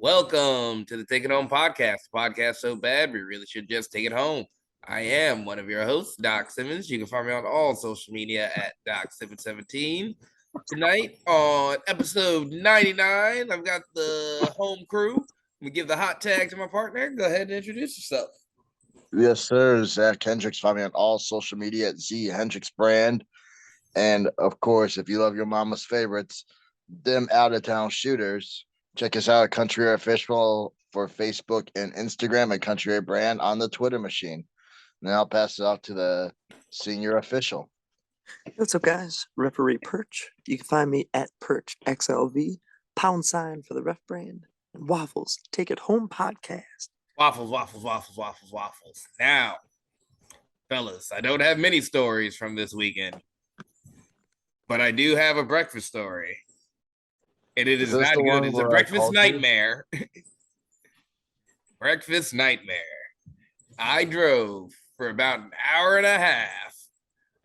Welcome to the Take It Home podcast. Podcast so bad we really should just take it home. I am one of your hosts, Doc Simmons. You can find me on all social media at Doc717. Tonight on episode 99, I've got the home crew. Let me give the hot tag to my partner. Go ahead and introduce yourself. Yes, sir. Zach Hendricks. Find me on all social media at Z Hendricks Brand. And of course, if you love your mama's favorites, them out of town shooters, check us out at Country Air Official for Facebook and Instagram and Country Air Brand on the Twitter machine. Now I'll pass it off to the senior official. What's up, guys? Referee Perch. You can find me at Perch XLV, # for the ref brand, and Waffles Take It Home podcast. Waffles. Now, fellas, I don't have many stories from this weekend, but I do have a breakfast story. And it is not good. It's a breakfast nightmare. Breakfast nightmare. I drove for about an hour and a half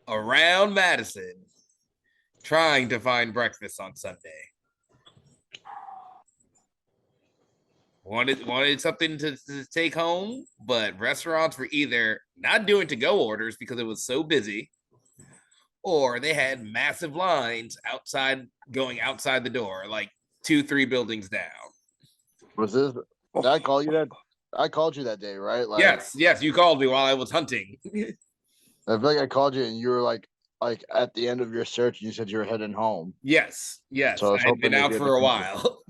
around Madison trying to find breakfast on Sunday. Wanted something to take home, but restaurants were either not doing to-go orders because it was so busy, or they had massive lines going outside the door, like 2-3 buildings down. Was this? Did I call you that? I called you that day, right? Yes, you called me while I was hunting. I feel like I called you and you were like at the end of your search, you said you were heading home. Yes. So I had been out for a while.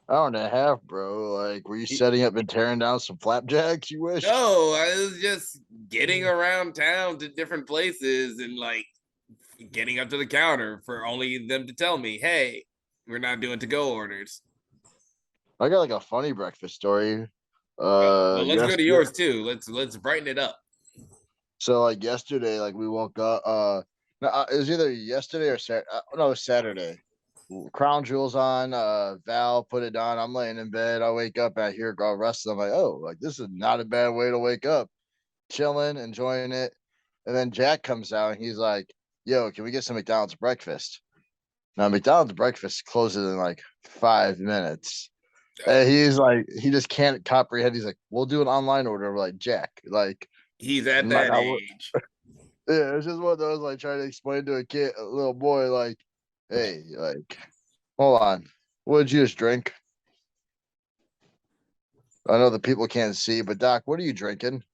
Hour and a half, bro. Like, were you setting up and tearing down some flapjacks? You wish? No, I was just getting around town to different places and like getting up to the counter for only them to tell me, "Hey, we're not doing to-go orders." I got like a funny breakfast story. Well, let's go to yours too. Let's brighten it up. So like yesterday, like we woke up. No, it was either yesterday or Saturday. No, it was Saturday. Crown Jewels on. Val put it on. I'm laying in bed. I wake up. I hear girl wrestling. I'm like, oh, like this is not a bad way to wake up. Chilling, enjoying it. And then Jack comes out and he's like, yo, can we get some McDonald's breakfast? Now McDonald's breakfast closes in like 5 minutes. And he's like, he just can't comprehend. He's like, we'll do an online order. We're like, Jack, like he's at that age. Yeah, it's just one of those like trying to explain to a little boy, like, hey, like, hold on, what did you just drink? I know the people can't see, but Doc, what are you drinking?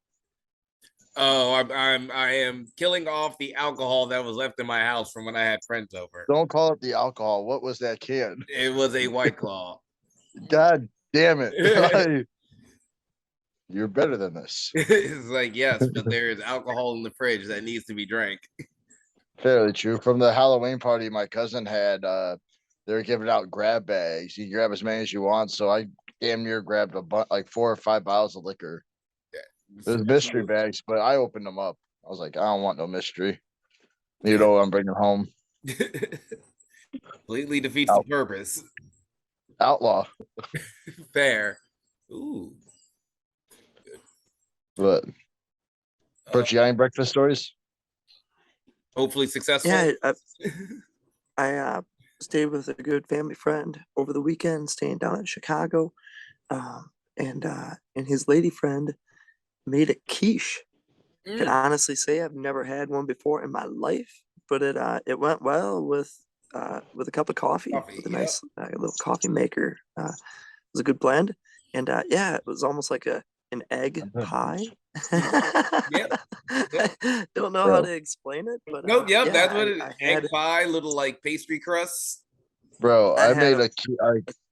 Oh, I am killing off the alcohol that was left in my house from when I had friends over. Don't call it the alcohol. What was that can? It was a White Claw. God damn it. You're better than this. It's like, yes, but there is alcohol in the fridge that needs to be drank. Fairly true. From the Halloween party my cousin had, they were giving out grab bags. You grab as many as you want. So I damn near grabbed like 4 or 5 bottles of liquor. Yeah. There's mystery bags, but I opened them up. I was like, I don't want no mystery. You know what I'm bringing home. Completely defeats the purpose. Outlaw. Fair. Ooh. But Perch, you got any breakfast stories? Hopefully successful. Yeah, I stayed with a good family friend over the weekend, staying down in Chicago, and his lady friend made a quiche. I can honestly say I've never had one before in my life, but it went well with a cup of coffee with a nice little coffee maker. It was a good blend, and it was almost like an egg pie. Don't know how to explain it, but that's what it is. Egg pie, little like pastry crusts. Bro, I made a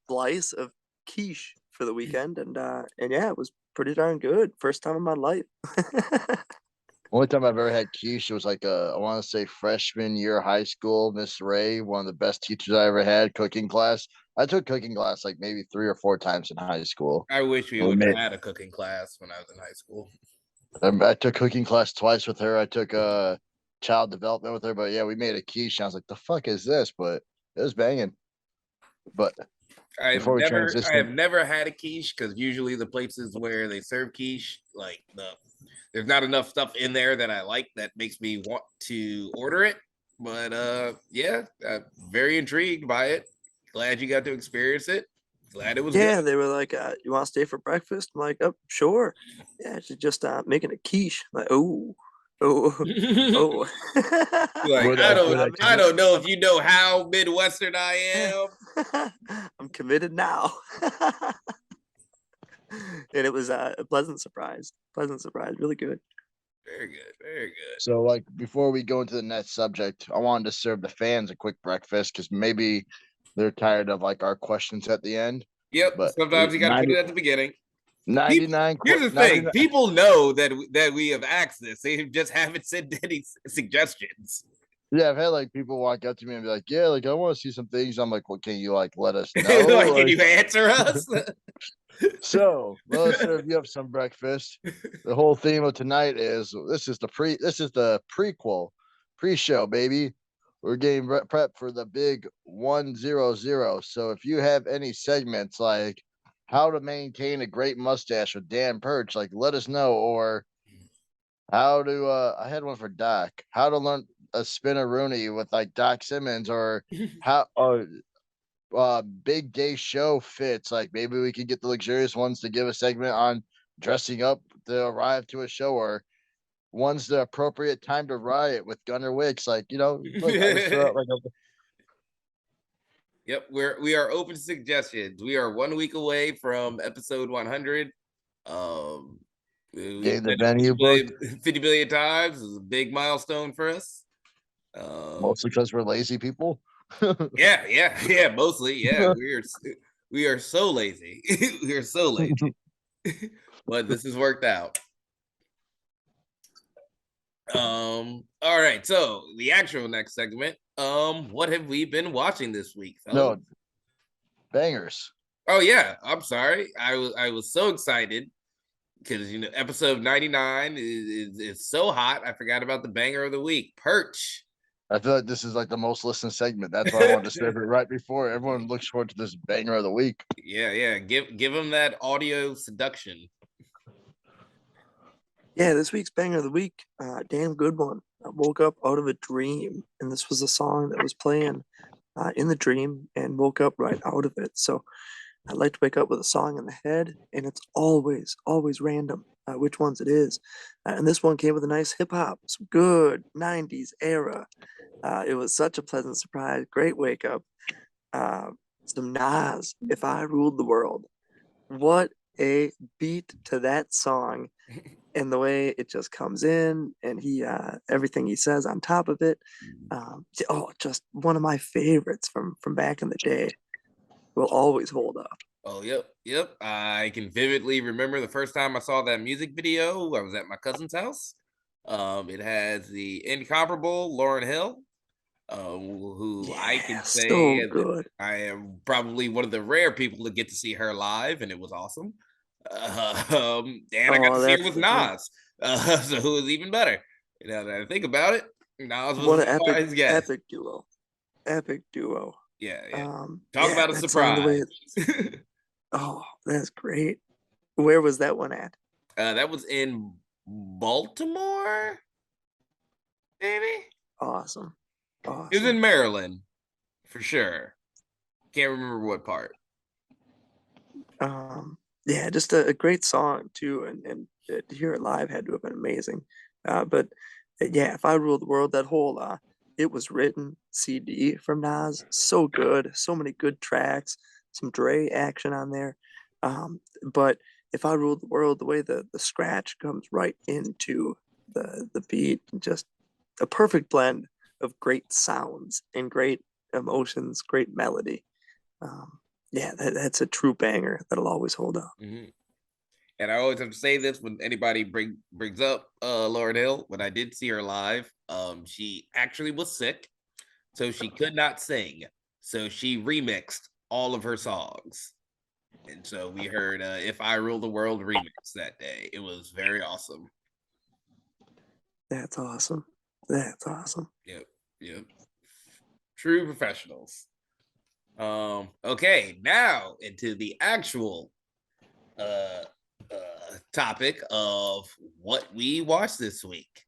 slice of quiche for the weekend, and it was pretty darn good. First time in my life. Only time I've ever had quiche was like I want to say freshman year of high school. Miss Ray, one of the best teachers I ever had, cooking class. I took cooking class like maybe 3 or 4 times in high school. I wish we would have had a cooking class when I was in high school. I took cooking class twice with her. I took child development with her, but yeah, we made a quiche. I was like, the fuck is this? But it was banging. But I have never had a quiche because usually the places where they serve quiche, like there's not enough stuff in there that I like that makes me want to order it. But I'm very intrigued by it. Glad you got to experience it. Glad it was Yeah, good. they were like, "You want to stay for breakfast?" I'm like, "Oh, sure." Yeah, she's just making a quiche. I'm like, oh, oh, oh. Like, Would I I don't would I I'm I commit? don't know if you know how Midwestern I am. I'm committed now. And it was a pleasant surprise. Pleasant surprise. Really good. Very good, very good. So, like, before we go into the next subject, I wanted to serve the fans a quick breakfast because maybe they're tired of like our questions at the end. Yep. But Sometimes you got to put it at the beginning. People, 99, here's the thing: 99. people know that we have asked this. They just haven't sent any suggestions. Yeah, I've had like people walk up to me and be like, "Yeah, like I want to see some things." I'm like, "Well, can you like let us know?" Like, can Like, you answer us? so let us serve you up some breakfast. The whole theme of tonight is this is the prequel, pre-show, baby. We're getting prep for the big 100. So if you have any segments like how to maintain a great mustache with Dan Perch, like let us know, or how to I had one for Doc, how to learn a spinneroonie with like Doc Simmons, or how big gay show fits. Like maybe we could get the luxurious ones to give a segment on dressing up to arrive to a show, or one's the appropriate time to riot with Gunner Wicks. Like, look, I just throw out like a Yep, we are open to suggestions. We are 1 week away from episode 100. We've game the said it venue booked, 50 billion times. It's a big milestone for us. mostly because we're lazy people. Yeah. Mostly, yeah. We are so lazy. We are so lazy. But this has worked out. All right. So the actual next segment. What have we been watching this week, fellas? No, bangers. Oh yeah, I'm sorry. I was so excited because episode 99 is so hot. I forgot about the banger of the week, Perch. I feel like this is like the most listened segment. That's why I wanted to serve it right before everyone looks forward to this banger of the week. Yeah. Give them that audio seduction. Yeah, this week's banger of the week, damn good one. I woke up out of a dream, and this was a song that was playing in the dream, and woke up right out of it. So I like to wake up with a song in the head, and it's always random which ones it is. And this one came with a nice hip hop, some good '90s era. It was such a pleasant surprise. Great wake up. Uh, some Nas, "If I Ruled the World." What a beat to that song, and the way it just comes in, and he everything he says on top of it. Just one of my favorites from back in the day. Will always hold up. Oh, yep. I can vividly remember the first time I saw that music video. I was at my cousin's house. It has the incomparable Lauryn Hill, who I can Yeah, say so good. I am probably one of the rare people to get to see her live, and it was awesome. And I got to Oh, see her that's with the thing. Nas, so it was even better. Now that I think about it, Nas was What a an surprise guest. epic duo. Epic duo. Yeah. Talk Yeah, about a that song, the way surprise. that's great. Where was that one at? That was in Baltimore, maybe. Awesome. It was in Awesome. Maryland for sure. Can't remember what part. Yeah, just a great song too, and to hear it live had to have been amazing. But yeah, if I ruled the world, that whole "It Was Written" CD from Nas, so good, so many good tracks, some Dre action on there. But if I ruled the world, the way the scratch comes right into the beat, just a perfect blend of great sounds and great emotions, great melody. Um, yeah, that's a true banger that'll always hold up. Mhm. And I always have to say this when anybody brings up Lauryn Hill. When I did see her live, she actually was sick, so she could not sing. So she remixed all of her songs. And so we heard "If I Rule the World" remix that day. It was very awesome. That's awesome. That's awesome. Yep. True professionals. Okay, now into the actual uh topic of what we watched this week.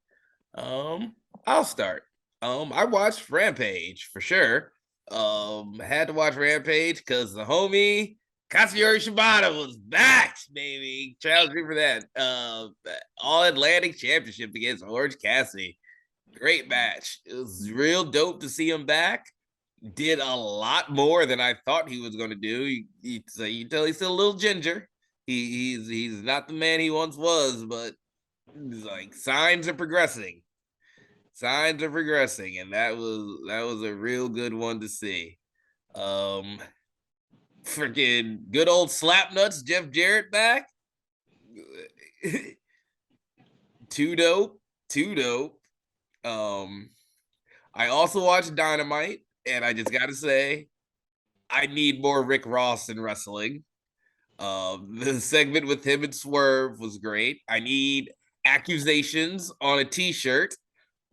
I'll start. I watched Rampage for sure. Had to watch Rampage because the homie Katsuyori Shibata was back, baby. Challenging for that All Atlantic Championship against Orange Cassidy. Great match. It was real dope to see him back. Did a lot more than I thought he was going to do. So you can tell he's still a little ginger. He's not the man he once was, but like signs are progressing. Signs are progressing, and that was a real good one to see. Freaking good old Slapnuts, Jeff Jarrett back. Too dope. Too dope. I also watched Dynamite, and I just gotta say, I need more Rick Ross in wrestling. The segment with him and Swerve was great. I need accusations on a t-shirt.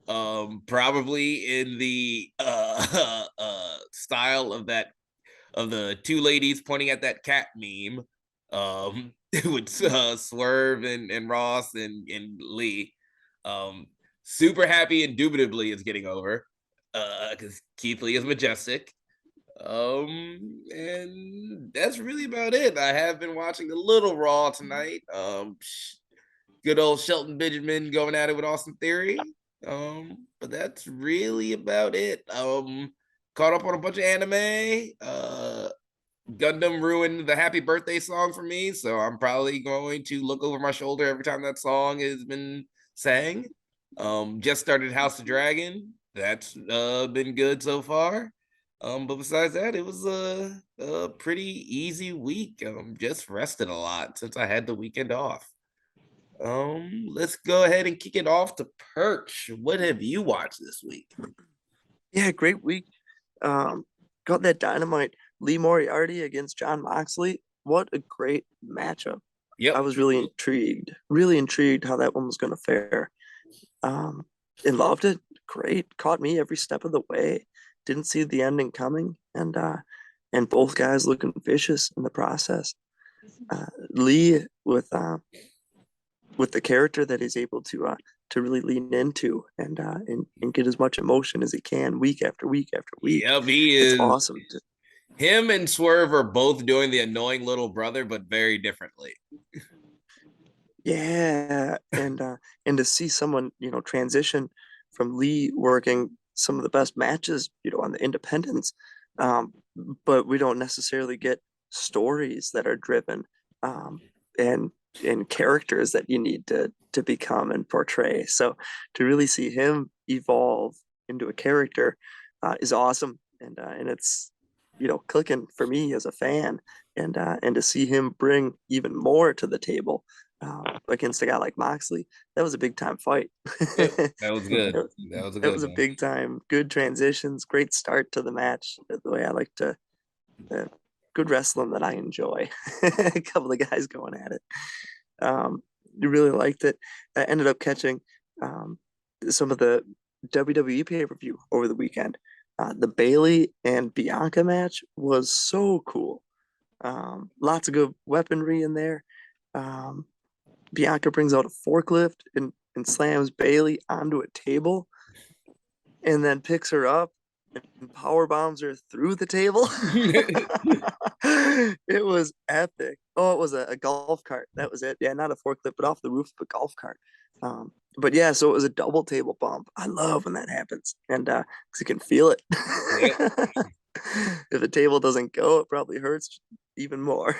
Probably in the style of the two ladies pointing at that cat meme. With Swerve and Ross and Lee. Super happy indubitably is getting over. Because Keith Lee is majestic. And that's really about it. I have been watching a little Raw tonight. Good old Shelton Benjamin going at it with Austin Theory. But that's really about it. Caught up on a bunch of anime. Gundam ruined the happy birthday song for me, so I'm probably going to look over my shoulder every time that song has been sang. Just started House of Dragon. That's been good so far. But besides that, it was a pretty easy week. Just rested a lot since I had the weekend off. Let's go ahead and kick it off to Perch. What have you watched this week? Yeah, great week. Got that Dynamite Lee Moriarty against John Moxley. What a great matchup. Yep. I was really intrigued how that one was going to fare. And loved it. Great. Caught me every step of the way. Didn't see the ending coming. And both guys looking vicious in the process. Lee with the character that he's able to really lean into and get as much emotion as he can week after week after week. Yep, he is. It's awesome. Him and Swerve are both doing the annoying little brother, but very differently. Yeah, and to see someone transition from Lee working some of the best matches on the independents, but we don't necessarily get stories that are driven, and characters that you need to become and portray. So to really see him evolve into a character is awesome, and it's clicking for me as a fan, and to see him bring even more to the table against a guy like Moxley, that was a big time fight. Yep, that was good. That was a good That was a big time. Good transitions, great start to the match. The way I like to, good wrestling that I enjoy. A couple of guys going at it. You really liked it. I ended up catching some of the WWE pay-per-view over the weekend. The Bailey and Bianca match was so cool. Lots of good weaponry in there. Bianca brings out a forklift and slams Bailey onto a table and then picks her up and power bombs her through the table. It was epic. Oh, it was a golf cart. That was it. Yeah, not a forklift, but off the roof of a golf cart. But yeah, so it was a double table bump. I love when that happens, and because you can feel it. Yep. If a table doesn't go, it probably hurts even more.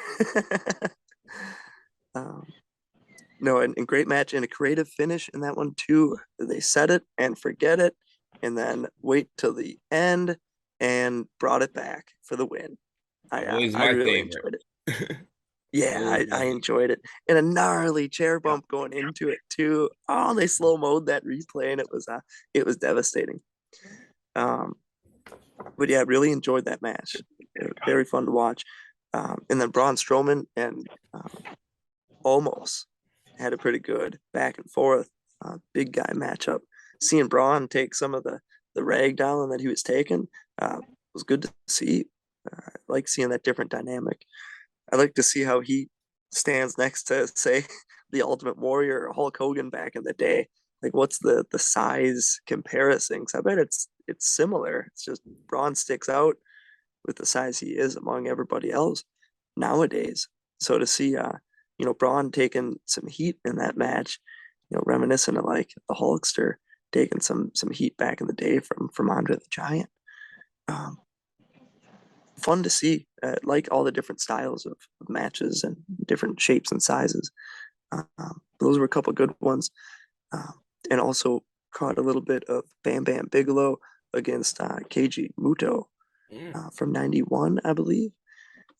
No, and great match and a creative finish in that one too. They set it and forget it, and then wait till the end and brought it back for the win. Always I my really favorite. enjoyed it. Yeah, I enjoyed it. And a gnarly chair bump going into it too. Oh, they slow mode that replay, and it was devastating. But yeah, really enjoyed that match. Very fun to watch. And then Braun Strowman and Almost had a pretty good back and forth big guy matchup. Seeing Braun take some of the ragdolling that he was taking was good to see. I like seeing that different dynamic. I like to see how he stands next to, say, the Ultimate Warrior or Hulk Hogan back in the day. Like, what's the size comparison? 'Cause I bet it's similar. It's just Braun sticks out with the size he is among everybody else. nowadays. So to see Braun taking some heat in that match, reminiscent of like the Hulkster taking some heat back in the day from Andre the Giant. Um, Fun to see, like all the different styles of matches and different shapes and sizes. Those were a couple good ones, and also caught a little bit of Bam Bam Bigelow against Keiji Muto from '91, I believe,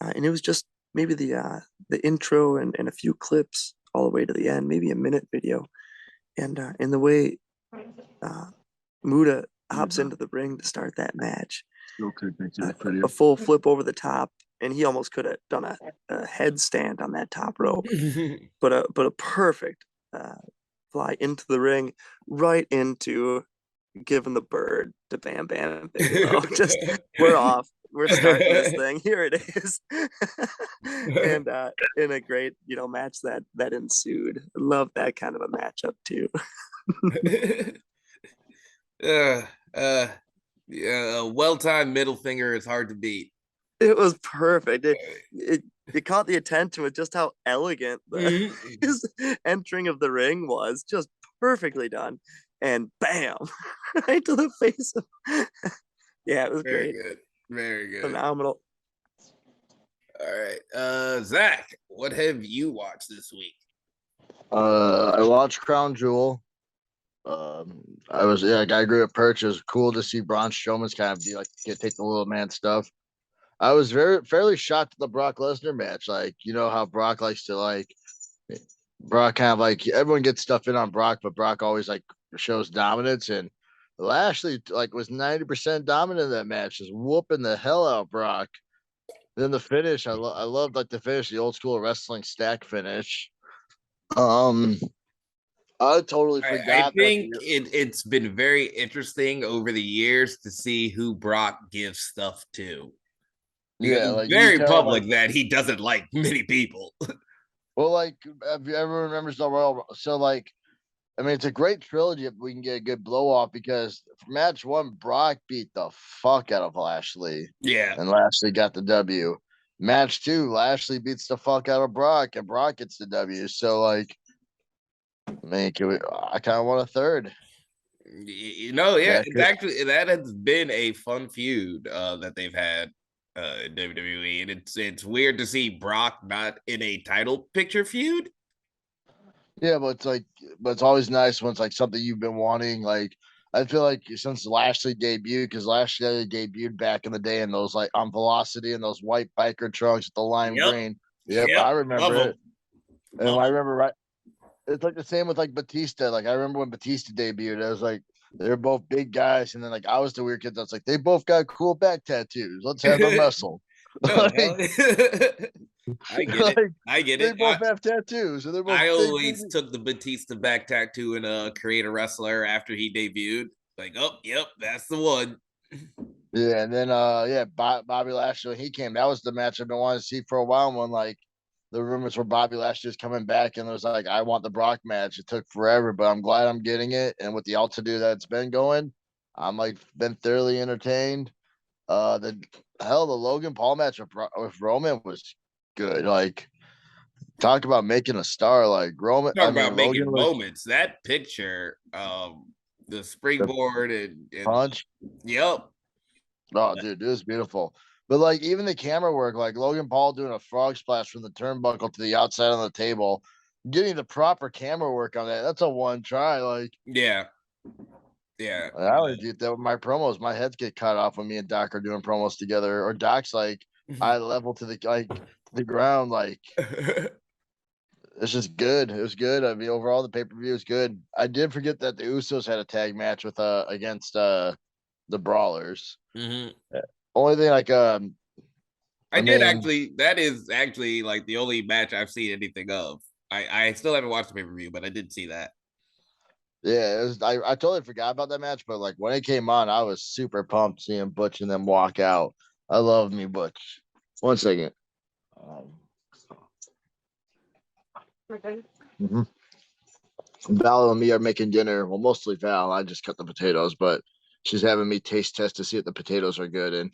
and it was just maybe the intro and a few clips all the way to the end, maybe a minute video, and in the way Muta hops into the ring to start that match, a full flip over the top, and he almost could have done a headstand on that top rope, but a perfect fly into the ring, right into giving the bird to Bam Bam Bigelow. Just we're off. We're starting this thing. Here it is. And in a great, match that ensued. Love that kind of a matchup too. Yeah, a well-timed middle finger is hard to beat. It was perfect. It caught the attention with just how elegant his entering of the ring was. Just perfectly done. And bam, right to the face of. Yeah, it was Very great. good. Very good. Phenomenal. All right. Zach, what have you watched this week? I watched Crown Jewel. I agree with Perch. It was cool to see Braun Strowman's kind of be like take the little man stuff. I was fairly shocked at the Brock Lesnar match. Like, you know how Brock likes to Brock kind of like everyone gets stuff in on Brock, but Brock always like shows dominance, and Lashley was 90% dominant in that match, just whooping the hell out of Brock. Then the finish, I loved the finish, the old school wrestling stack finish. I totally forgot. I think it's been very interesting over the years to see who Brock gives stuff to. Because it's very public that he doesn't like many people. Well, if you ever remembers the Royal, so it's a great trilogy if we can get a good blow off, because for match one, Brock beat the fuck out of Lashley. Yeah. And Lashley got the W. Match two, Lashley beats the fuck out of Brock, and Brock gets the W. So I kind of want a third. Actually, that has been a fun feud that they've had in WWE, and it's weird to see Brock not in a title picture feud. Yeah, but it's always nice when it's something you've been wanting. I feel like since Lashley debuted, because Lashley debuted back in the day in those on Velocity and those white biker trunks with the lime green. Yep, I remember it. And I remember right. It's the same with Batista. I remember when Batista debuted, I was they were both big guys, and then I was the weird kid that's they both got cool back tattoos. Let's have them wrestle. I get it. I get they it. Both have tattoos. And I always took the Batista back tattoo and create a wrestler after he debuted. Oh, yep, that's the one. Yeah, and then Bobby Lashley, when he came, that was the match I've been wanting to see for a while. When the rumors were Bobby Lashley was coming back, and it was I want the Brock match. It took forever, but I'm glad I'm getting it. And with the altitude that's been going, I'm been thoroughly entertained. The Logan Paul match with Roman was good. Talk about making a star. Roman. Talk about making moments. That picture, the springboard and punch. Yep. Oh, dude, it was beautiful. But even the camera work, Logan Paul doing a frog splash from the turnbuckle to the outside on the table, getting the proper camera work on that. That's a one try. Yeah. I always do that with my promos. My heads get cut off when me and Doc are doing promos together, or Doc's eye level to the ground. It's just good. It was good. I mean, overall, the pay-per-view was good. I did forget that the Usos had a tag match with against the Brawlers. Mm-hmm. Only thing that is actually the only match I've seen anything of. I still haven't watched the pay-per-view, but I did see that. Yeah, I totally forgot about that match, but when it came on, I was super pumped seeing Butch and them walk out. I love me Butch. 1 second. Val and me are making dinner. Well, mostly Val. I just cut the potatoes, but she's having me taste test to see if the potatoes are good, and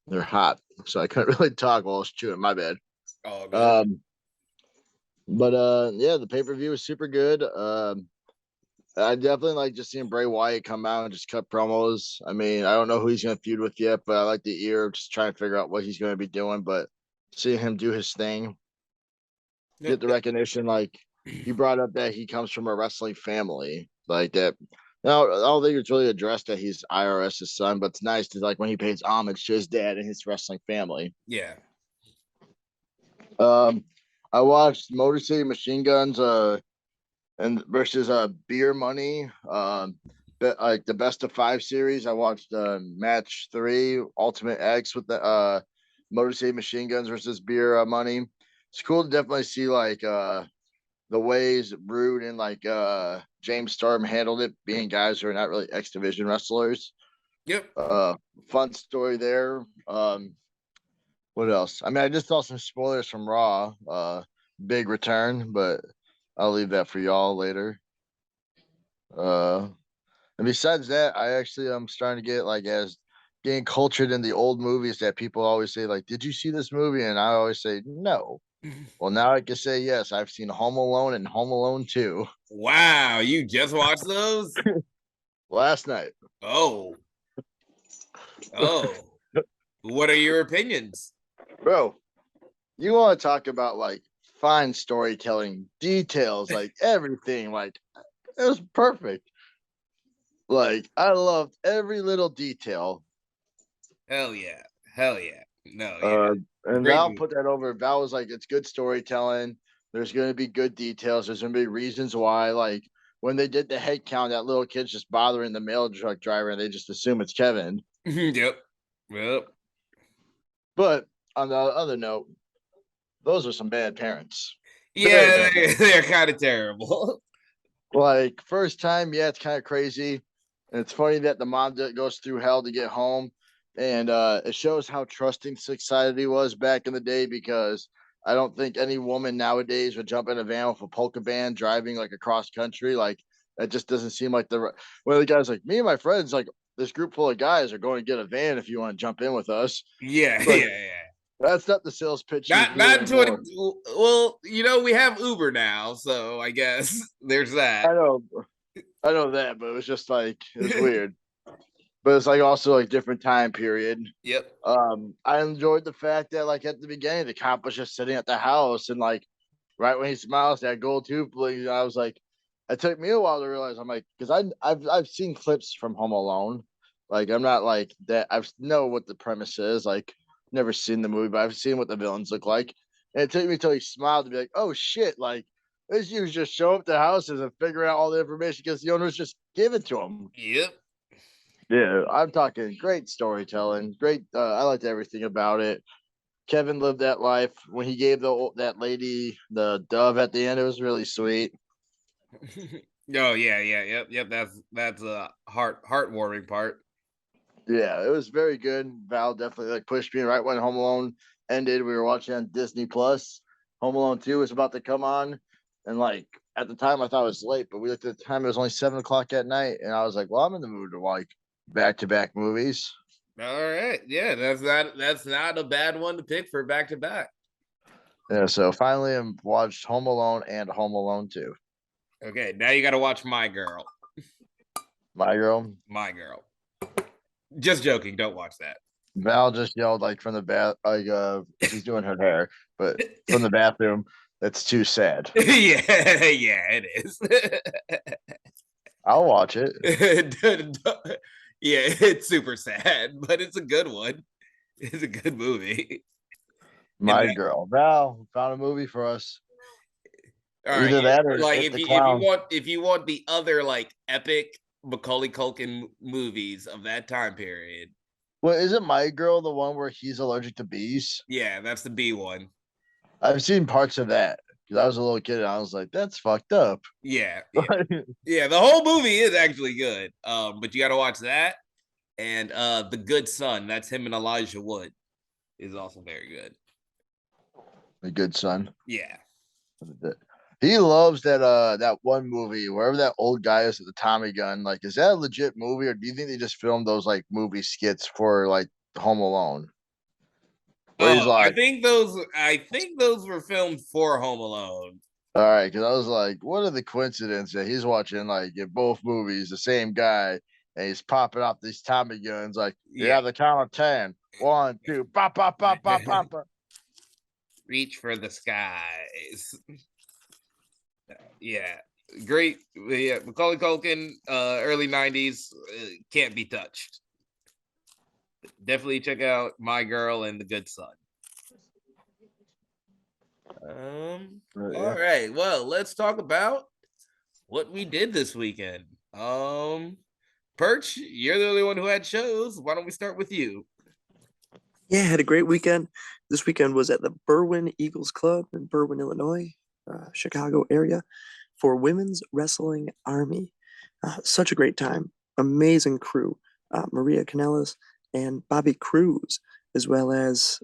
they're hot, so I couldn't really talk while I was chewing. My bad. Oh, good. Yeah, the pay-per-view was super good. I definitely like just seeing Bray Wyatt come out and just cut promos. I mean, I don't know who he's gonna feud with yet, but I like the ear of just trying to figure out what he's gonna be doing. But seeing him do his thing, get the recognition, like he brought up that he comes from a wrestling family, like that. Now, I don't think it's really addressed that he's IRS's son, but it's nice to like when he pays homage to his dad and his wrestling family. Yeah. I watched Motor City Machine Guns and versus Beer Money, like the best of 5 series. I watched match 3 Ultimate X with the Motor City Machine Guns versus Beer Money. It's cool to definitely see like the ways Rude and like James Storm handled it, being guys who are not really X Division wrestlers. Yep. Fun story there. What else? I mean, I just saw some spoilers from Raw. Big return, but I'll leave that for y'all later. And besides that, I actually am starting to get like as getting cultured in the old movies that people always say, like, did you see this movie? And I always say no. Well, now I can say yes, I've seen Home Alone and Home Alone 2 Wow, you just watched those? last night. Oh. Oh. What are your opinions? Bro, you want to talk about like fine storytelling, details, like everything, like it was perfect. Like I loved every little detail. Hell yeah. Hell yeah. No, yeah. And Great Val movie. put that over. Val was like, it's good storytelling. There's going to be good details. There's going to be reasons why. Like when they did the head count, that little kid's just bothering the mail truck driver, and they just assume it's Kevin. Yep. Yep. But on the other note, those are some bad parents. Very Yeah, bad. they're kind of terrible. Like first time, yeah, it's kind of crazy. And it's funny that the mom goes through hell to get home. And it shows how trusting society was back in the day, because I don't think any woman nowadays would jump in a van with a polka band driving like across country. Like that just doesn't seem like one of the guys like me and my friends, like this group full of guys are going to get a van if you want to jump in with us. Yeah, Like yeah. that's not the sales pitch you hear Not in 20. anymore. Well, we have Uber now, so I guess there's that. I know that, but it was just like it was weird. But it's like also like different time period. Yep. I enjoyed the fact that like at the beginning the cop was just sitting at the house, and like right when he smiles, that gold tooth bling. I was like, it took me a while to realize. I'm like, because I've seen clips from Home Alone. Like I'm not like that. I know what the premise is. Like never seen the movie, but I've seen what the villains look like. And it took me till he smiled to be like, oh shit, like this dude's just show up to houses and figure out all the information because the owners just give it to him. Yep. Yeah, I'm talking great storytelling. Great. I liked everything about it. Kevin lived that life when he gave that lady the dove at the end. It was really sweet. Oh yeah, yep. That's a heartwarming part. Yeah, it was very good. Val definitely like pushed me right when Home Alone ended. We were watching on Disney Plus. Home Alone 2 was about to come on, and like at the time I thought it was late, but we looked at the time, it was only 7 o'clock at night, and I was like, well, I'm in the mood to like back to back movies. All right, yeah, that's not a bad one to pick for back to back. Yeah, so finally I watched Home Alone and Home Alone 2. Okay, now you got to watch My Girl. My Girl. My Girl. Just joking. Don't watch that. Val just yelled like from the bath, like she's doing her hair, but from the bathroom. That's too sad. Yeah, it is. I'll watch it. Yeah, it's super sad, but it's a good one. It's a good movie. My Girl. Val found a movie for us. All right, Either that or like It the if Clown. you want the other like epic Macaulay Culkin movies of that time period. Well, isn't My Girl the one where he's allergic to bees? Yeah, that's the B one. I've seen parts of that because I was a little kid and I was like, that's fucked up. Yeah. Yeah, the whole movie is actually good. But you got to watch that, and The Good Son. That's him and Elijah Wood. Is also very good. The Good Son. Yeah. He loves that one movie, wherever that old guy is at the Tommy gun. Like, is that a legit movie, or do you think they just filmed those like movie skits for like Home Alone? Where he's like, I think those were filmed for Home Alone. all right, because I was like, what are the coincidences that he's watching like in both movies, the same guy, and he's popping off these Tommy guns like, you Yeah. have the count of 10. 1, 2, pop, pop, pop, pop, pop. Reach for the skies. Yeah. Great. Yeah, Macaulay Culkin, early 90s, can't be touched. Definitely check out My Girl and The Good Son. All right. Well, let's talk about what we did this weekend. Perch, you're the only one who had shows. Why don't we start with you? Yeah, had a great weekend. This weekend was at the Berwyn Eagles Club in Berwyn, Illinois, Chicago area, for Women's Wrestling Army. Such a great time. Amazing crew. Maria Kanellis and Bobby Cruz, as well as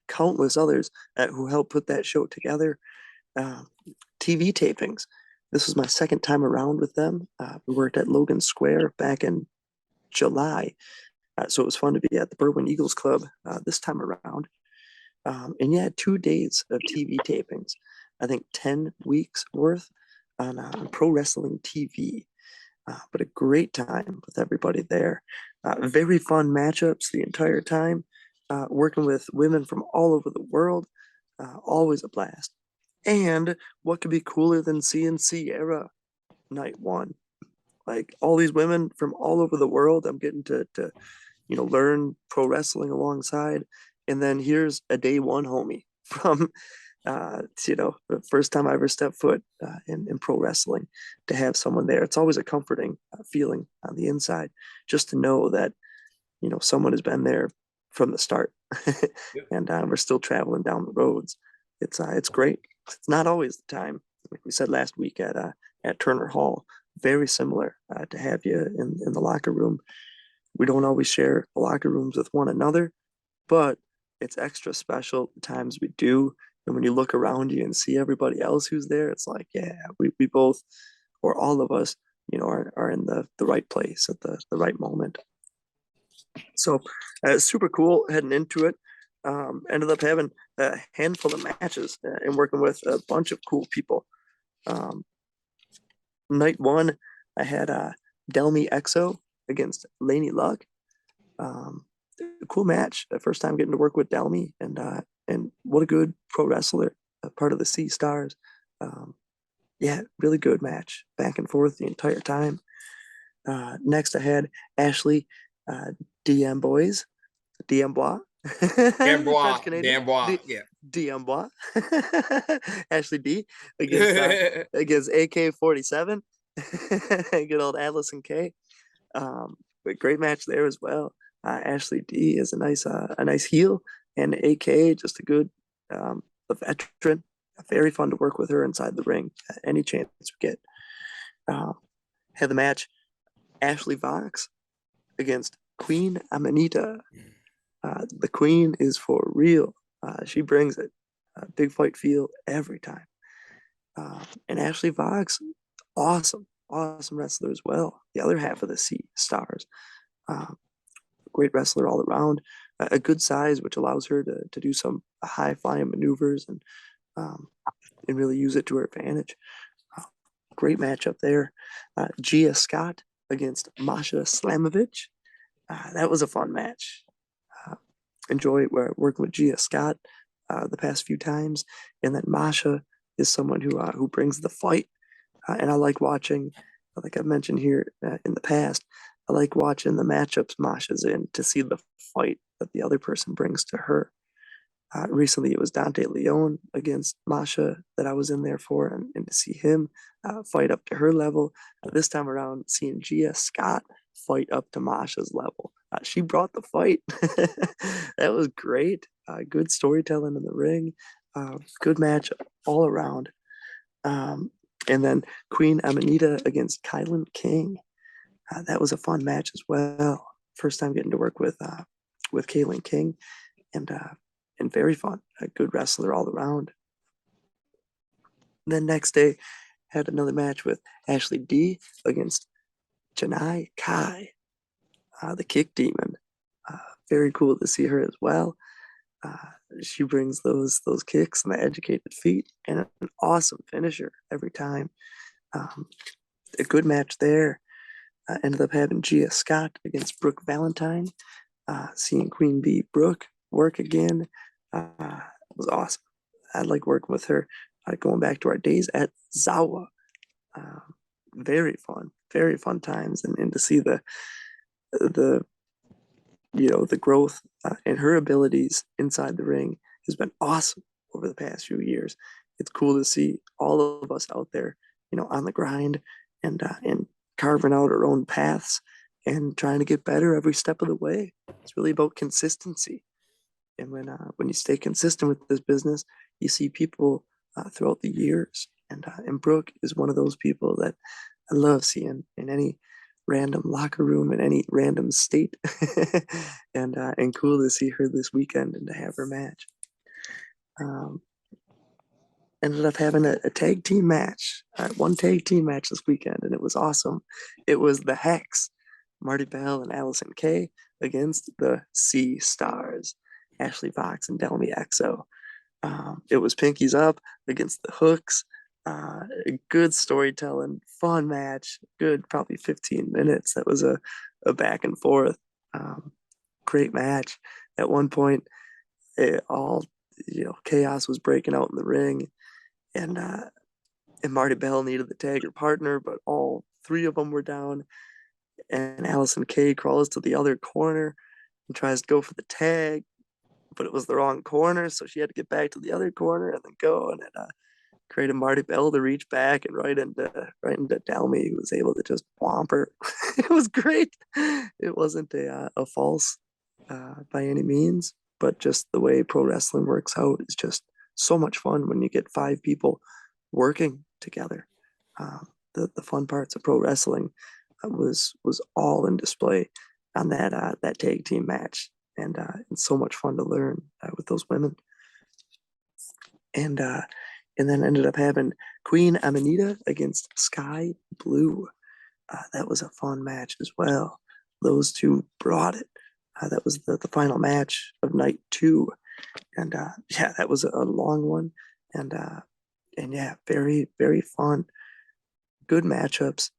countless others who helped put that show together. TV tapings. This was my second time around with them. We worked at Logan Square back in July. So it was fun to be at the Berwyn Eagles Club this time around. And yeah, 2 days of TV tapings. I think 10 weeks worth on pro wrestling TV. But a great time with everybody there. Very fun matchups the entire time. Working with women from all over the world. Always a blast. And what could be cooler than seeing Sierra night one? Like all these women from all over the world, I'm getting to learn pro wrestling alongside. And then here's a day one homie from the first time I ever stepped foot in pro wrestling. To have someone there, it's always a comforting feeling on the inside, just to know that someone has been there from the start, and we're still traveling down the roads. It's great. It's not always the time, like we said last week at Turner Hall. Very similar to have you in the locker room. We don't always share locker rooms with one another, but it's extra special the times we do. And when you look around you and see everybody else who's there, it's like, yeah, we both, or all of us, are in the right place at the right moment. So super cool heading into it. Ended up having a handful of matches and working with a bunch of cool people. Night one, I had Delmy Exo against Laney Luck. A cool match. The first time getting to work with Delmy, and what a good pro wrestler, part of the Sea Stars. Yeah, really good match, back and forth the entire time. Next, I had Ashley DM Boys, DM Bois. Dambois, French Canadian. Dambois, yeah. DM Bois. Ashley D against AK-47. Good old Allison K. But great match there as well. Ashley D is a nice heel, and AK just a good a veteran. Very fun to work with her inside the ring. Any chance we get. Had the match Ashley Vox against Queen Amanita. The Queen is for real. She brings it. Big fight feel every time. And Ashley Vox, awesome wrestler as well. The other half of the Sea Stars. Great wrestler all around. A good size, which allows her to do some high flying maneuvers and really use it to her advantage. Great matchup there. Gia Scott against Masha Slamovich. That was a fun match. Enjoy working with Gia Scott the past few times, and then Masha is someone who brings the fight, and I like watching. Like I've mentioned here in the past, I like watching the matchups Masha's in to see the fight that the other person brings to her. Recently, it was Dante Leone against Masha that I was in there for, and to see him fight up to her level. This time around, seeing Gia Scott fight up to Masha's level. She brought the fight. That was great. Good storytelling in the ring. Good match all around. And then Queen Amanita against Kylan King. That was a fun match as well. First time getting to work with Kylan King, and very fun. A good wrestler all around. Then next day, had another match with Ashley D against Janai Kai, the Kick Demon. Very cool to see her as well. she brings those kicks and the educated feet and an awesome finisher every time. A good match there. Ended up having Gia Scott against Brooke Valentine. Seeing Queen Bee Brooke work again was awesome. I like working with her. Going back to our days at Zawa, very fun times, and to see the the growth in her abilities inside the ring has been awesome over the past few years. It's cool to see all of us out there, on the grind and carving out our own paths and trying to get better every step of the way. It's really about consistency. And when you stay consistent with this business, you see people throughout the years. And Brooke is one of those people that I love seeing in any random locker room in any random state, and cool to see her this weekend and to have her match. Ended up having a tag team match, one tag team match this weekend, and it was awesome. It was the Hex, Marty Bell and Allison Kay against the Sea Stars, Ashley Fox and Delmy Exo. It was Pinkies Up against the Hooks. Good storytelling, fun match, good probably 15 minutes. That was a back and forth. Great match. At one point, chaos was breaking out in the ring, and Marty Bell needed the tag her partner, but all three of them were down. And Allison Kay crawls to the other corner and tries to go for the tag, but it was the wrong corner, so she had to get back to the other corner and then go, and it created Marty Bell to reach back and right into Dalmy, who was able to just whomp her. It was great. It wasn't a false by any means, but just the way pro wrestling works out is just so much fun when you get five people working together. The fun parts of pro wrestling was all in display on that tag team match, and it's so much fun to learn with those women. And then ended up having Queen Amanita against Sky Blue. That was a fun match as well. Those two brought it. That was the final match of night 2, and yeah, that was a long one, and yeah, very very fun. Good matchups,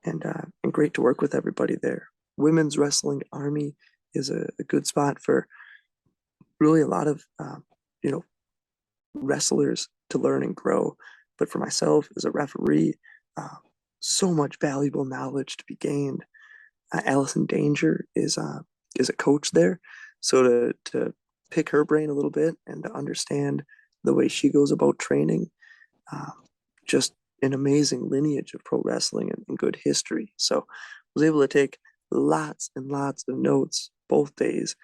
and great to work with everybody there. Women's Wrestling Army is a good spot for really a lot of wrestlers to learn and grow. But for myself as a referee, so much valuable knowledge to be gained. Allison Danger is a coach there, so to pick her brain a little bit and to understand the way she goes about training, just an amazing lineage of pro wrestling and good history. So I was able to take lots and lots of notes both days.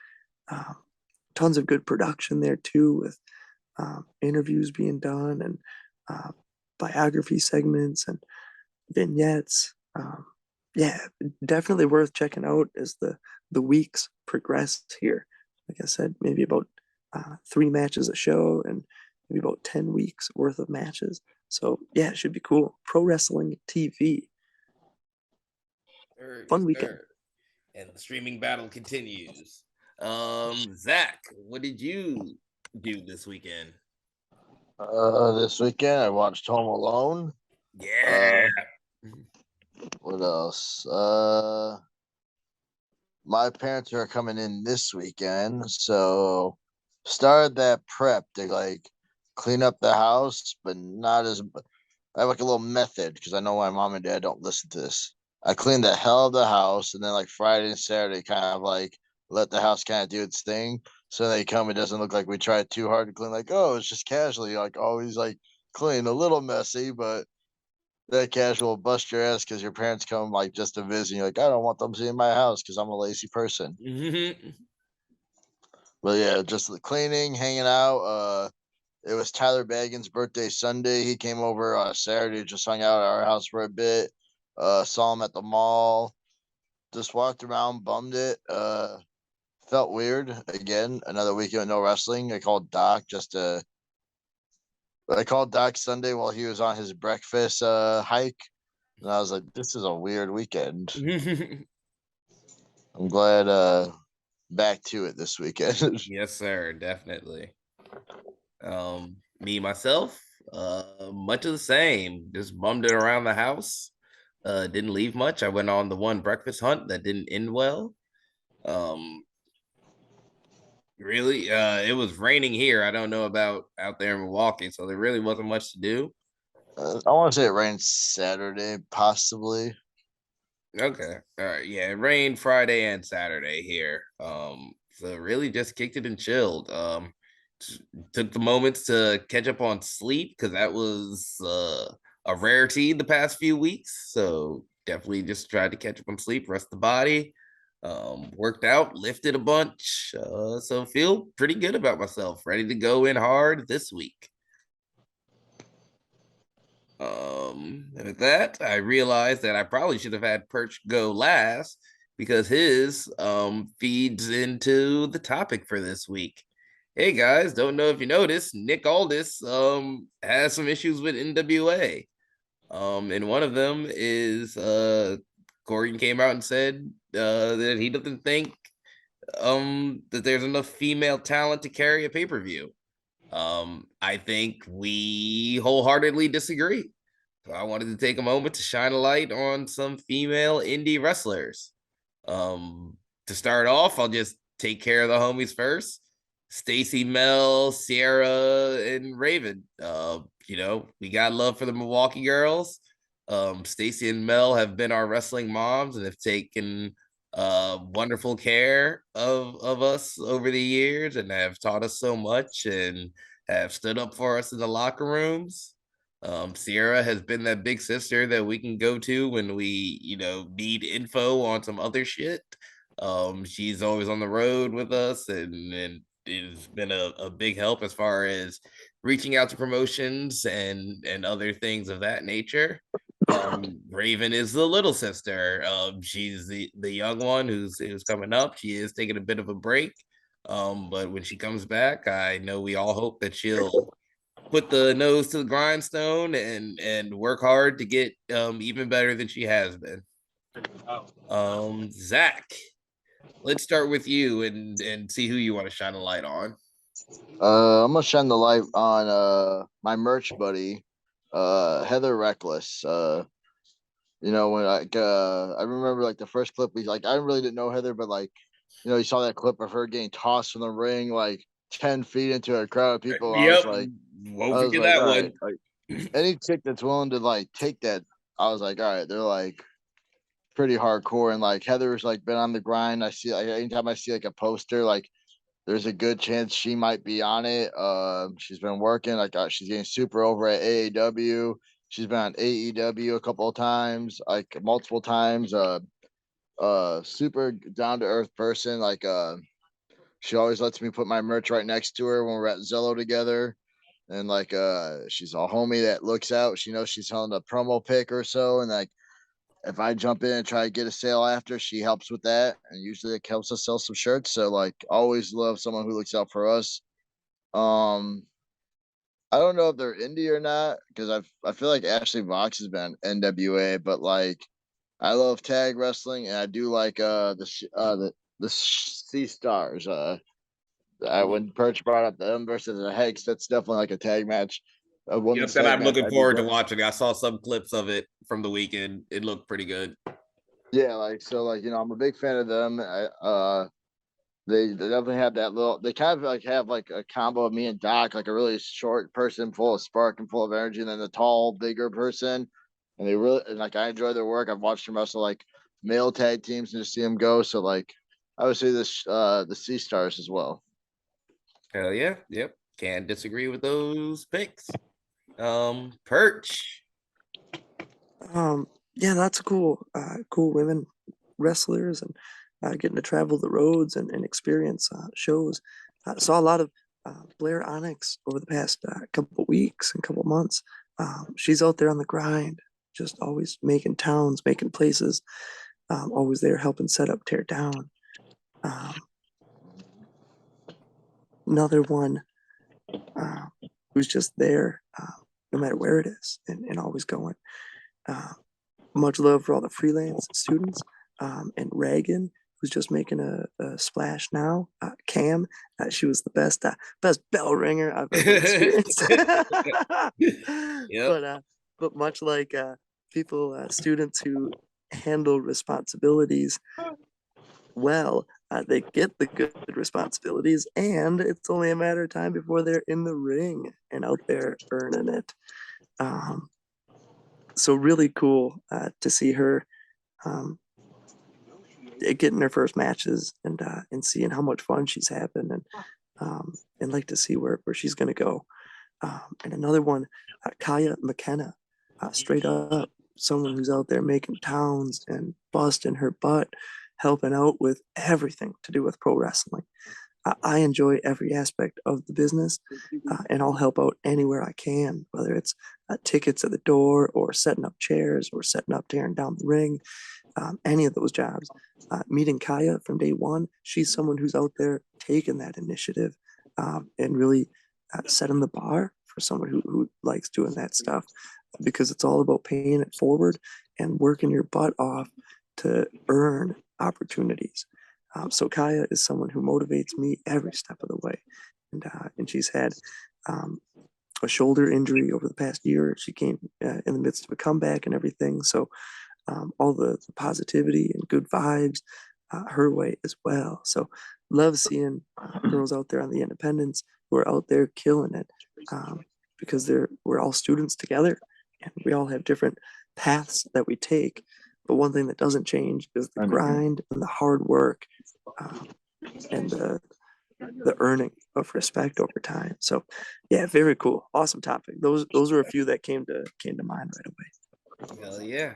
Tons of good production there too, with interviews being done and biography segments and vignettes. Yeah, definitely worth checking out as the weeks progress here. Like I said, maybe about 3 matches a show and maybe about 10 weeks worth of matches. So yeah, it should be cool. Pro Wrestling TV. Fun weekend. And the streaming battle continues. Zach, what did you do this weekend? This weekend I watched Home Alone. Yeah. What else? My parents are coming in this weekend, so started that prep to like clean up the house, but not as I have like a little method because I know my mom and dad don't listen to this. I cleaned the hell of the house, and then like Friday and Saturday, kind of like let the house kind of do its thing. So they come, it doesn't look like we tried too hard to clean. Like, oh, it's just casually, like always, like clean, a little messy, but that casual bust your ass because your parents come like just to visit. And you're like, I don't want them seeing my house because I'm a lazy person. Mm-hmm. But yeah, just the cleaning, hanging out. It was Tyler Baggins' birthday Sunday. He came over Saturday, just hung out at our house for a bit. Saw him at the mall. Just walked around, bummed it. Felt weird. Again, another weekend with no wrestling. I called Doc Sunday while he was on his breakfast hike. And I was like, this is a weird weekend. I'm glad back to it this weekend. Yes, sir. Definitely. Me myself, much of the same. Just bummed it around the house. Didn't leave much. I went on the one breakfast hunt that didn't end well. Um, really, it was raining here. I don't know about out there in Milwaukee, so there really wasn't much to do. I want to say it rained Saturday, possibly. Okay. All right. Yeah, it rained Friday and Saturday here. So really just kicked it and chilled. Took the moments to catch up on sleep because that was a rarity the past few weeks. So definitely just tried to catch up on sleep, rest the body. Worked out, lifted a bunch. So feel pretty good about myself. Ready to go in hard this week. And with that, I realized that I probably should have had Perch go last because his feeds into the topic for this week. Hey guys, don't know if you noticed, Nick Aldis has some issues with NWA. And one of them is Corgan came out and said that he doesn't think that there's enough female talent to carry a pay-per-view. I think we wholeheartedly disagree. So I wanted to take a moment to shine a light on some female indie wrestlers. Um, to start off, I'll just take care of the homies first. Stacy, Mel, Sierra, and Raven. We got love for the Milwaukee girls. Stacy and Mel have been our wrestling moms and have taken wonderful care of us over the years and have taught us so much and have stood up for us in the locker rooms. Sierra has been that big sister that we can go to when we, need info on some other shit. She's always on the road with us and it's been a big help as far as reaching out to promotions and other things of that nature. Raven is the little sister. She's the young one who's coming up. She is taking a bit of a break. But when she comes back, I know we all hope that she'll put the nose to the grindstone and work hard to get even better than she has been. Zach, let's start with you and see who you want to shine a light on. I'm gonna shine the light on my merch buddy, Heather Reckless. When I remember like the first clip, I really didn't know Heather, but you saw that clip of her getting tossed from the ring like 10 feet into a crowd of people. Yep, I won't was forget like, that all one. right, like any chick that's willing to like take that, I was like, all right, they're like pretty hardcore. And like Heather's like been on the grind. I see like anytime I see like a poster, like there's a good chance she might be on it. She's been working. She's getting super over at AAW. She's been on AEW a couple of times, like multiple times. Super down to earth person. She always lets me put my merch right next to her when we're at Zillow together. And she's a homie that looks out. She knows she's selling a promo pick or so, and like if I jump in and try to get a sale after, she helps with that, and usually it helps us sell some shirts. So like, always love someone who looks out for us. Um, I don't know if they're indie or not because I feel like Ashley Vox has been NWA, but like I love tag wrestling and I do like the Sea Stars. When Perch brought up them versus the Hex, that's definitely like a tag match, a Yep, women's that tag I'm match. looking forward to watching. I saw some clips of it from the weekend. It looked pretty good. Yeah, I'm a big fan of them. They definitely have that little. They kind of like have like a combo of me and Doc, like a really short person full of spark and full of energy, and then the tall, bigger person. And they really and like I enjoy their work. I've watched them wrestle like male tag teams and just see them go. So like I would say the Sea Stars as well. Hell yeah. Yep. Can't disagree with those picks. Perch. Yeah, that's cool women wrestlers and getting to travel the roads and experience shows. Saw a lot of Blair Onyx over the past couple weeks and couple months. She's out there on the grind, just always making towns, making places, always there helping set up, tear down. Um, Another one who's just there, no matter where it is, and always going. Uh, Much love for all the freelance students and Reagan, who's just making a splash now. Cam, she was the best bell ringer I've ever experienced. Yep. But much like students who handle responsibilities well, they get the good responsibilities, and it's only a matter of time before they're in the ring and out there earning it. So really cool to see her getting her first matches and seeing how much fun she's having, and like to see where she's going to go. And another one, Kaya McKenna, straight up someone who's out there making towns and busting her butt, helping out with everything to do with pro wrestling. I enjoy every aspect of the business, and I'll help out anywhere I can, whether it's tickets at the door or setting up chairs or setting up, tearing down the ring, any of those jobs. Meeting Kaya from day one, she's someone who's out there taking that initiative and really setting the bar for someone who likes doing that stuff, because it's all about paying it forward and working your butt off to earn opportunities. So Kaya is someone who motivates me every step of the way, and she's had a shoulder injury over the past year. She came in the midst of a comeback and everything. So all the positivity and good vibes her way as well. So love seeing girls out there on the independents who are out there killing it, because we're all students together and we all have different paths that we take. But one thing that doesn't change is the grind and the hard work, and the earning of respect over time. So yeah, very cool. Awesome topic. Those were a few that came to mind right away. Hell yeah.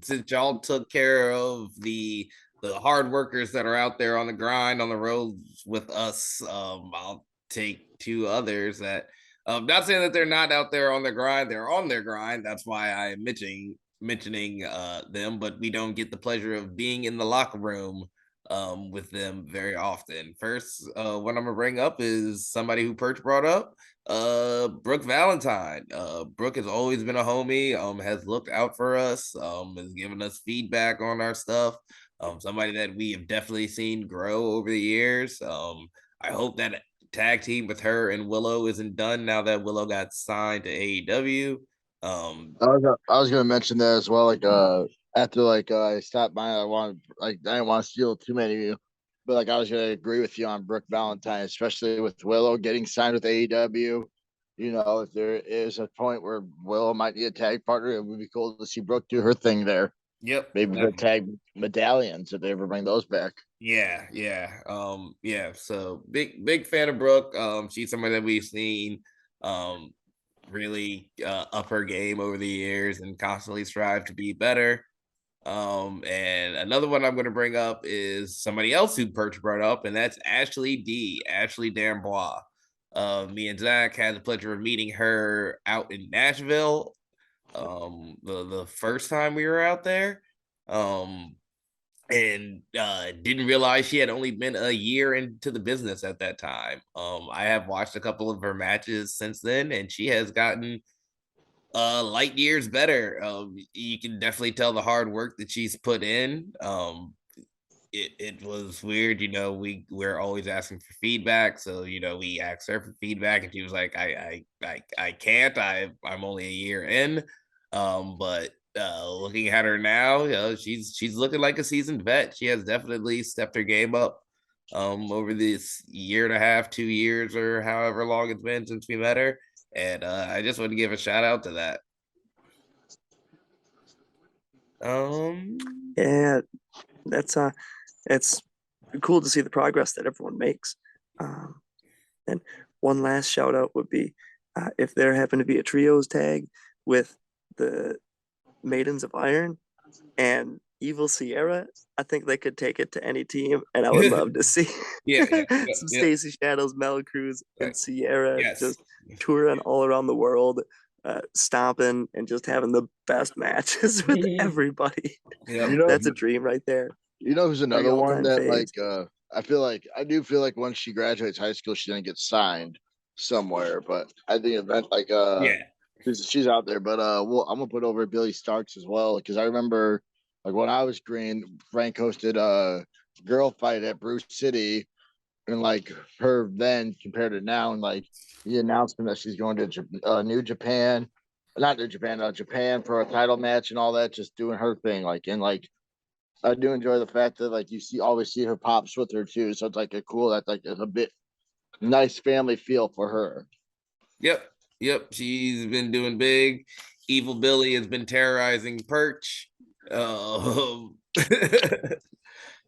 Since y'all took care of the hard workers that are out there on the grind on the roads with us, I'll take two others that not saying that they're not out there on the grind, they're on their grind. That's why I'm mentioning them, but we don't get the pleasure of being in the locker room with them very often. First, what I'm gonna bring up is somebody who Perch brought up, Brooke Valentine. Brooke has always been a homie, has looked out for us, has given us feedback on our stuff. Somebody that we have definitely seen grow over the years. I hope that tag team with her and Willow isn't done now that Willow got signed to AEW. I was gonna mention that as well. Like after I stopped by, I didn't want to steal too many of you, but like I was gonna agree with you on Brooke Valentine, especially with Willow getting signed with AEW. You know, if there is a point where Willow might need a tag partner, it would be cool to see Brooke do her thing there. Yep. Maybe the tag medallions if they ever bring those back. Yeah. Yeah. So big fan of Brooke. She's somebody that we've seen really up her game over the years and constantly strive to be better. And another one I'm going to bring up is somebody else who Perch brought up, and that's Ashley D'Amboise. Me and Zach had the pleasure of meeting her out in Nashville. The first time we were out there. And didn't realize she had only been a year into the business at that time. I have watched a couple of her matches since then, and she has gotten light years better. You can definitely tell the hard work that she's put in. It was weird, we're always asking for feedback, so we asked her for feedback, and she was like, I can't. I'm only a year in, but looking at her now, she's looking like a seasoned vet. She has definitely stepped her game up over this year and a half, 2 years, or however long it's been since we met her. And I just want to give a shout out to that. Yeah, it's cool to see the progress that everyone makes. And one last shout out would be if there happened to be a trios tag with the Maidens of Iron and Evil Sierra, I think they could take it to any team, and I would love to see some Stacy Shadows, Mel Cruz, and Sierra just touring all around the world, stomping and just having the best matches with everybody. That's a dream right there. You know who's another one that I do feel like once she graduates high school, she's gonna get signed somewhere. But I think event she's out there. But I'm gonna put over Billy Starks as well, because I remember Like when I was green, Frank hosted a girl fight at Bruce City, and like her then compared to now, and like the announcement that she's going to New Japan, not New Japan, Japan for a title match and all that, just doing her thing. Like, and like I do enjoy the fact that like you always see her pops with her too. So it's like a cool, that's like a bit nice family feel for her. Yep. Yep. She's been doing big. Evil Billy has been terrorizing Perch.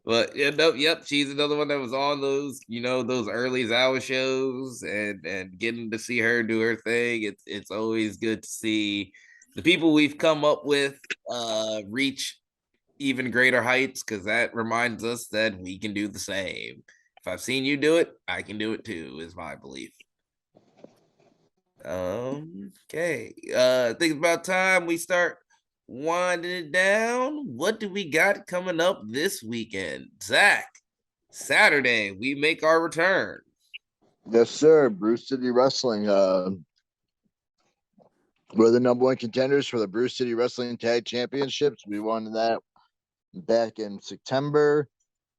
But yeah, nope, yep, she's another one that was on those, those early Zawa shows, and getting to see her do her thing. It's always good to see the people we've come up with reach even greater heights, because that reminds us that we can do the same. If I've seen you do it, I can do it too, is my belief. Okay. I think it's about time we start winding it down. What do we got coming up this weekend? Zach, Saturday, we make our return. Yes, sir. Bruce City Wrestling. We're the number one contenders for the Bruce City Wrestling Tag Championships. We won that back in September.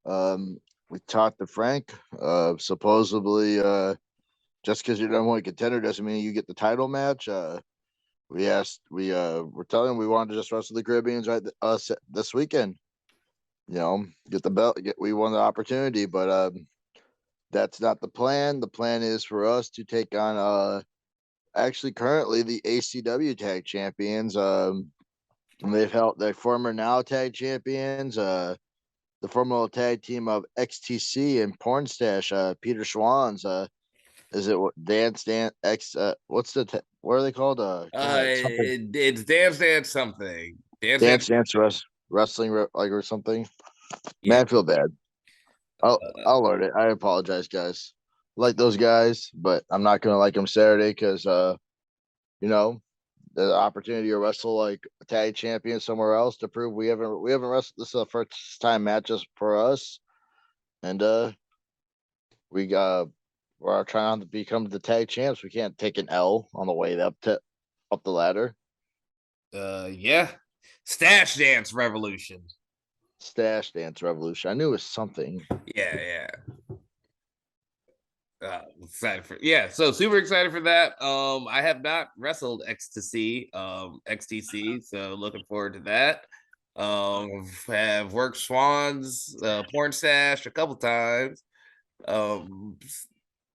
We talked to Frank. Supposedly, just because you're number one contender doesn't mean you get the title match. We're telling him we wanted to just wrestle the Caribbeans this weekend. Get the belt. We won the opportunity, but that's not the plan. The plan is for us to take on actually currently the ACW tag champions. They've held their former now tag champions, the former tag team of XTC and Pornstash, Peter Schwann's. Is it Dance X? What are they called? Go ahead. It's Dance something. Dance Wrestling or something. Yeah. Man, I feel bad. I'll learn it. I apologize, guys. Like those guys, but I'm not gonna like them Saturday because the opportunity to wrestle like a tag champion somewhere else to prove we haven't wrestled. This is the first time matches for us, and we're trying to become the tag champs. We can't take an L on the way up the ladder. Yeah. Stash Dance Revolution. Stash Dance Revolution. I knew it was something. Yeah. So super excited for that. I have not wrestled XTC, so looking forward to that. Have worked Swans, Porn Stash a couple times.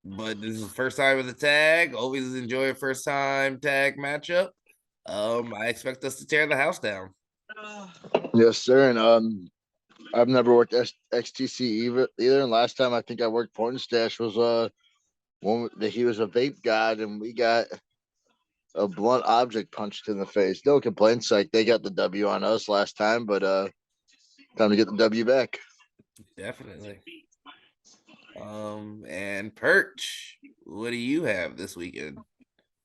But this is the first time with the tag. Always enjoy a first time tag matchup. I expect us to tear the house down. Yes, sir. And I've never worked XTC either. And last time I think I worked Porn Stash was one that he was a vape god, and we got a blunt object punched in the face. No complaints. Like they got the W on us last time, but time to get the W back. Definitely. And Perch, what do you have this weekend?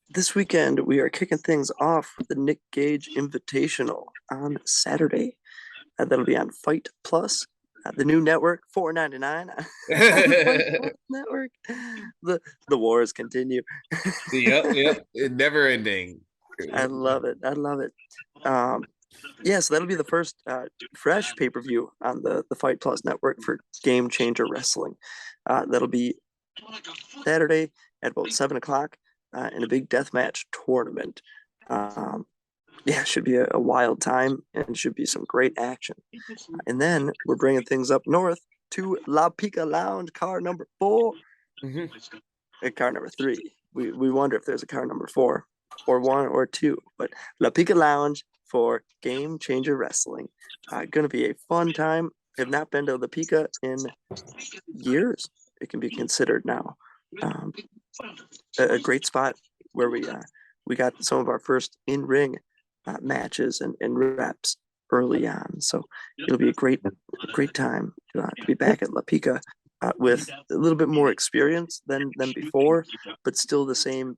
This weekend, we are kicking things off with the Nick Gage Invitational on Saturday. That'll be on Fight Plus, the new network, $4.99 network. The wars continue. Yep. Never ending. I love it. So that'll be the first fresh pay-per-view on the Fight Plus network for Game Changer Wrestling. That'll be Saturday at about 7:00 in a big deathmatch tournament. It should be a wild time and should be some great action. And then we're bringing things up north to La Pica Lounge, car number 4. Car number 3. We wonder if there's a car number 4 or 1 or 2, but La Pica Lounge for Game Changer Wrestling. Going to be a fun time. Have not been to La Pica in years. It can be considered now a great spot where we got some of our first in-ring matches and reps early on. So it'll be a great time to be back at La Pica with a little bit more experience than before, but still the same,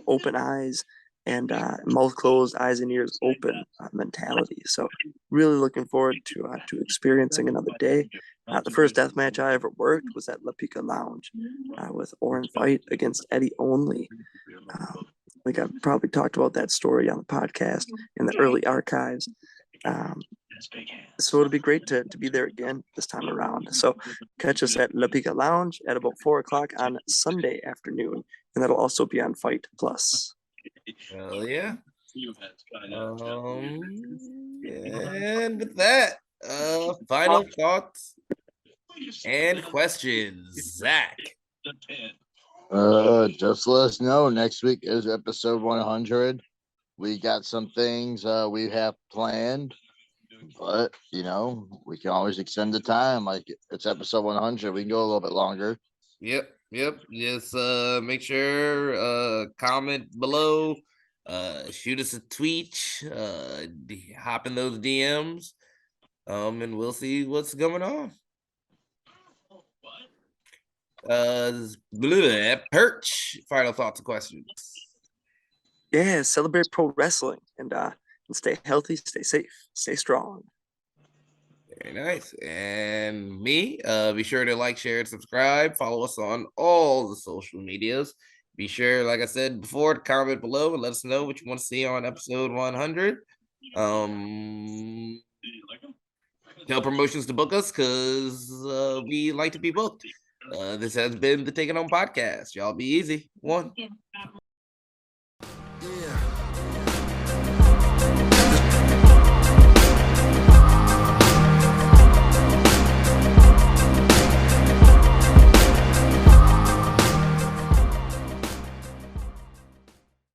open eyes and mouth closed, eyes and ears open mentality. So really looking forward to experiencing another day. The first death match I ever worked was at La Pica Lounge with Oren Fight against Eddie Only. I think I've probably talked about that story on the podcast in the early archives. So it'll be great to be there again this time around. So catch us at La Pica Lounge at about 4 o'clock on Sunday afternoon, and that'll also be on Fight Plus. Hell yeah. And with that, final thoughts and questions, Zach. Just let us know. Next week is episode 100. We got some things we have planned, but we can always extend the time. Like it's episode 100, we can go a little bit longer. Yep. Just make sure comment below, shoot us a tweet, hop in those DMs, and we'll see what's going on. Perch, final thoughts and questions. Yeah, celebrate pro wrestling and stay healthy, stay safe, stay strong. Very nice. And me, be sure to like, share, and subscribe. Follow us on all the social medias. Be sure, like I said before, to comment below and let us know what you want to see on episode 100. Tell promotions to book us because we like to be booked. This has been the Take It Home podcast. Y'all be easy. One. Yeah.